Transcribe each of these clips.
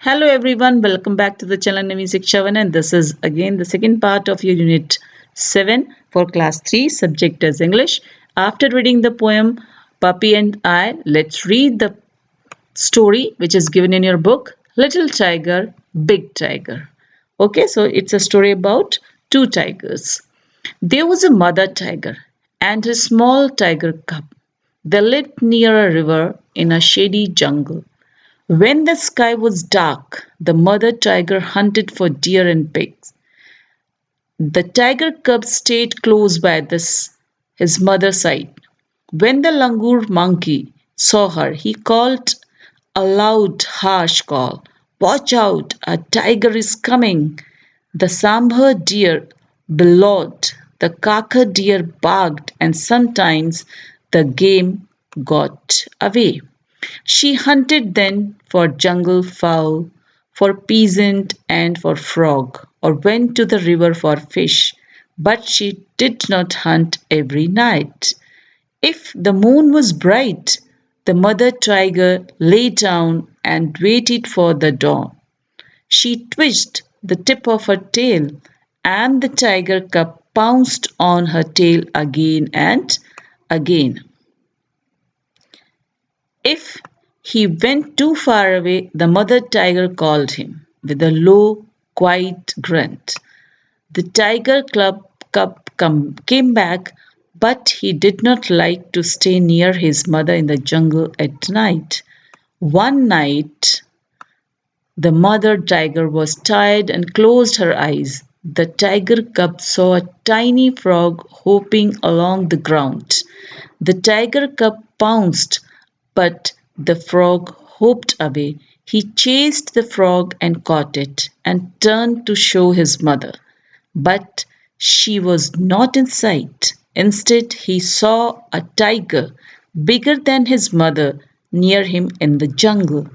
Hello everyone, welcome back to the channel Nami Shikshavan, and this is again the second part of your unit 7 for class 3 subject as English. After reading the poem Puppy and I, let's read the story which is given in your book Little Tiger, Big Tiger. Okay, so it's a story about two tigers. There was a mother tiger and her small tiger cub. They lived near a river in a shady jungle. When the sky was dark, the mother tiger hunted for deer and pigs. The tiger cub stayed close by his mother's side. When the langur monkey saw her, he called a loud, harsh call. Watch out, a tiger is coming. The sambar deer bellowed, the kaka deer barked, and sometimes the game got away. She hunted then for jungle fowl, for peasant and for frog, or went to the river for fish, but she did not hunt every night. If the moon was bright, the mother tiger lay down and waited for the dawn. She twitched the tip of her tail, and the tiger cub pounced on her tail again and again. If he went too far away, the mother tiger called him with a low, quiet grunt. The tiger came back, but he did not like to stay near his mother in the jungle at night. One night, the mother tiger was tired and closed her eyes. The tiger cub saw a tiny frog hopping along the ground. The tiger cub pounced, but the frog hopped away. He chased the frog and caught it, and turned to show his mother. But she was not in sight. Instead, he saw a tiger bigger than his mother near him in the jungle.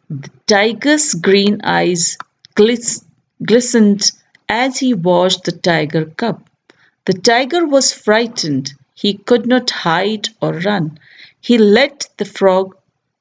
The tiger's green eyes glistened as he watched the tiger cub. The tiger was frightened. He could not hide or run. He let the frog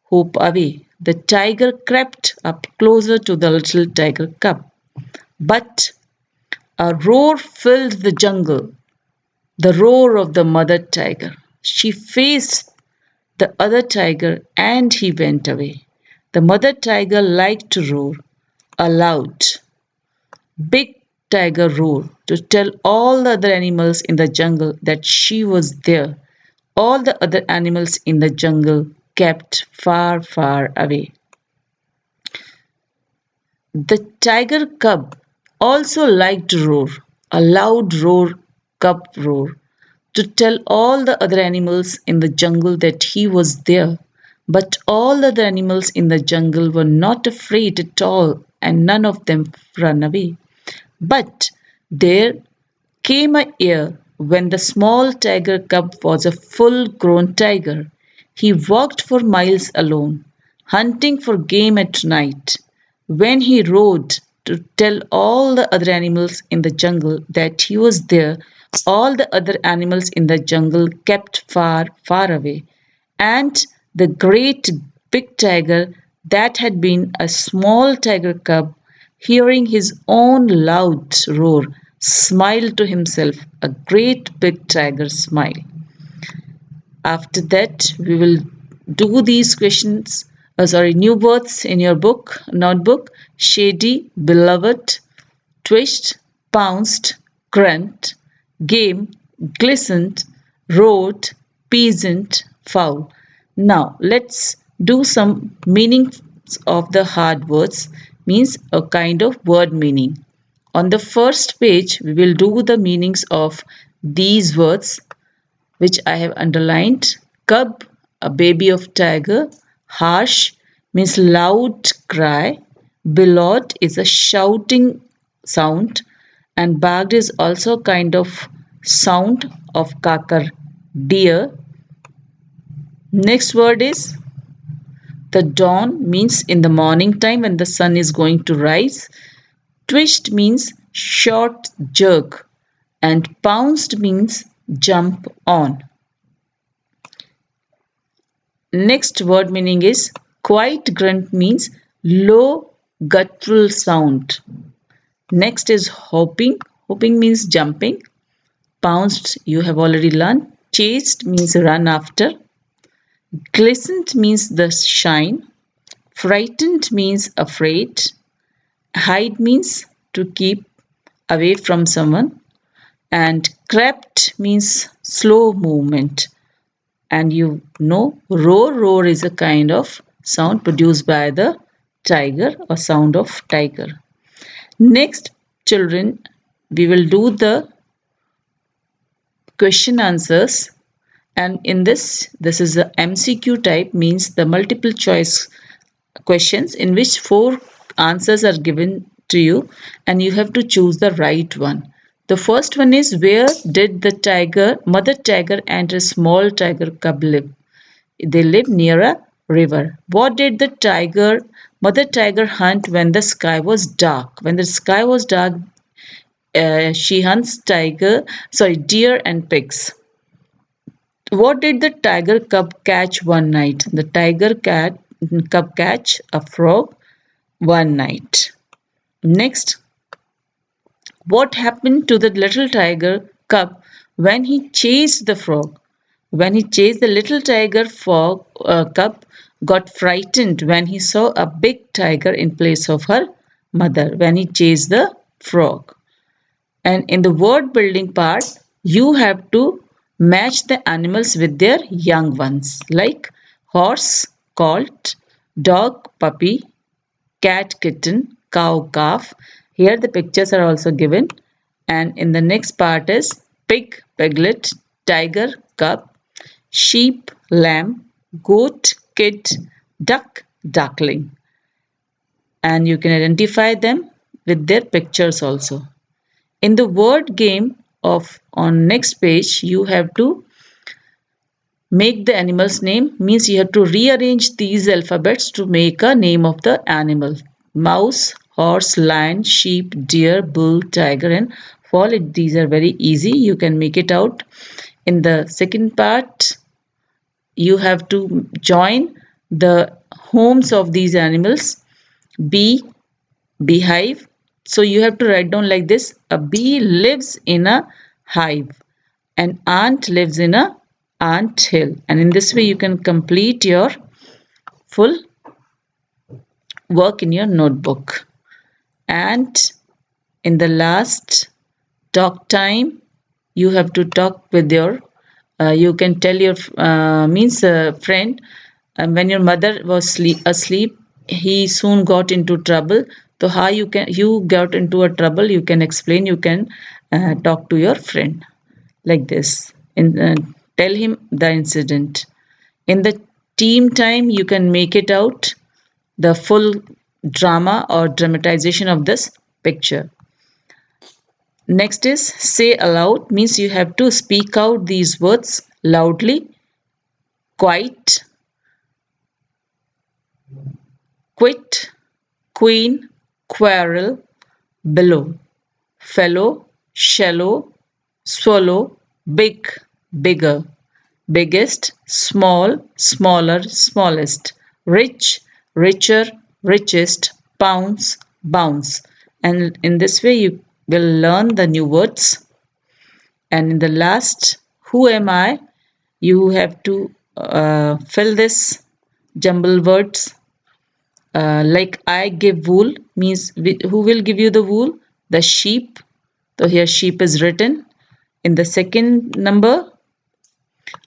hop away. The tiger crept up closer to the little tiger cub. But a roar filled the jungle, the roar of the mother tiger. She faced the other tiger and he went away. The mother tiger liked to roar aloud. Big tiger roared to tell all the other animals in the jungle that she was there. All the other animals in the jungle kept far, far away. The tiger cub also liked to roar, a loud roar, cub roar, to tell all the other animals in the jungle that he was there. But all the other animals in the jungle were not afraid at all, and none of them ran away. But there came a year when the small tiger cub was a full grown tiger. He walked for miles alone, hunting for game at night. When he rode to tell all the other animals in the jungle that he was there, all the other animals in the jungle kept far, far away. And the great big tiger that had been a small tiger cub, hearing his own loud roar, smiled to himself a great big tiger smile. After that, we will do these questions, new words in your notebook: shady, beloved, twitched, pounced, grunt, game, glistened, roared, peasant, foul. Now, let's do some meanings of the hard words, means a kind of word meaning. On the first page, we will do the meanings of these words which I have underlined. Cub, a baby of tiger. Harsh means loud cry. Bellowed is a shouting sound, and barked is also a kind of sound of kakar, deer. Next word is the dawn, means in the morning time when the sun is going to rise. Twist means short jerk, and pounced means jump on. Next word meaning is quiet grunt, means low guttural sound. Next is hopping. Hopping means jumping. Pounced, you have already learned. Chased means run after. Glistened means the shine. Frightened means afraid. Hide means to keep away from someone. And crept means slow movement. And you know, roar, roar is a kind of sound produced by the tiger or sound of tiger. Next, children, we will do the question answers, and in this is the MCQ type, means the multiple choice questions in which four answers are given to you and you have to choose the right one. The first one is, where did the mother tiger and a small tiger cub live? They live near a river. What did the mother tiger hunt when the sky was dark? When the sky was dark, she hunts deer and pigs. What did the tiger cub catch one night? The cub catch a frog one night. Next, what happened to the little tiger cub when he chased the frog? When he chased the little cub got frightened when he saw a big tiger in place of her mother when he chased the frog. And in the word building part, you have to match the animals with their young ones, like horse, colt, dog, puppy, cat, kitten, cow, calf. Here the pictures are also given. And in the next part is pig, piglet, tiger, cub, sheep, lamb, goat, kid, duck, duckling. And you can identify them with their pictures also. In the word game of on next page, you have to make the animal's name, means you have to rearrange these alphabets to make a name of the animal. Mouse, horse, lion, sheep, deer, bull, tiger and fowl. These are very easy. You can make it out. In the second part, you have to join the homes of these animals. Bee, beehive. So you have to write down like this. A bee lives in a hive. An ant lives in a ant hill. And in this way you can complete your full work in your notebook. And in the last talk time, you have to talk with your you can tell your friend, when your mother was asleep, he soon got into trouble. So how you got into a trouble, you can explain, you can talk to your friend like this, and tell him the incident. In the team time, you can make it out the full drama or dramatization of this picture. Next is say aloud, means you have to speak out these words loudly. Quite, quit, queen, quarrel, below, fellow, shallow, swallow, big, bigger, biggest, small, smaller, smallest, rich, richer, richest, pounds, bounce. And in this way you will learn the new words. And in the last, who am I? You have to fill this jumble words. Like I give wool, means who will give you the wool? The sheep. So here sheep is written. In the second number,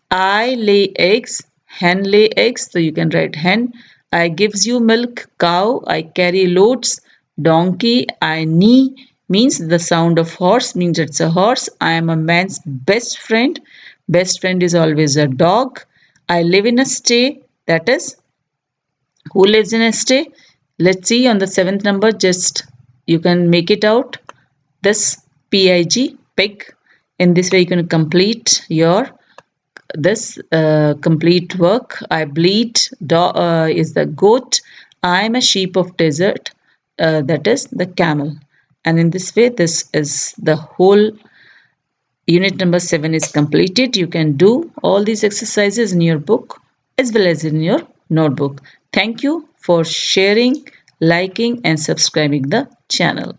I lay eggs, hen lay eggs. So you can write hen. I gives you milk, cow. I carry loads, donkey. I knee, means the sound of horse, means it's a horse. I am a man's best friend. Best friend is always a dog. I live in a stay, that is, who lives in a stay? Let's see on the seventh number, just you can make it out. This pig, pig. In this way you can complete your complete work. I bleed is the goat. I am a sheep of desert, that is the camel. And in this way, this is the whole unit number 7 is completed. You can do all these exercises in your book as well as in your notebook. Thank you for sharing, liking and subscribing the channel.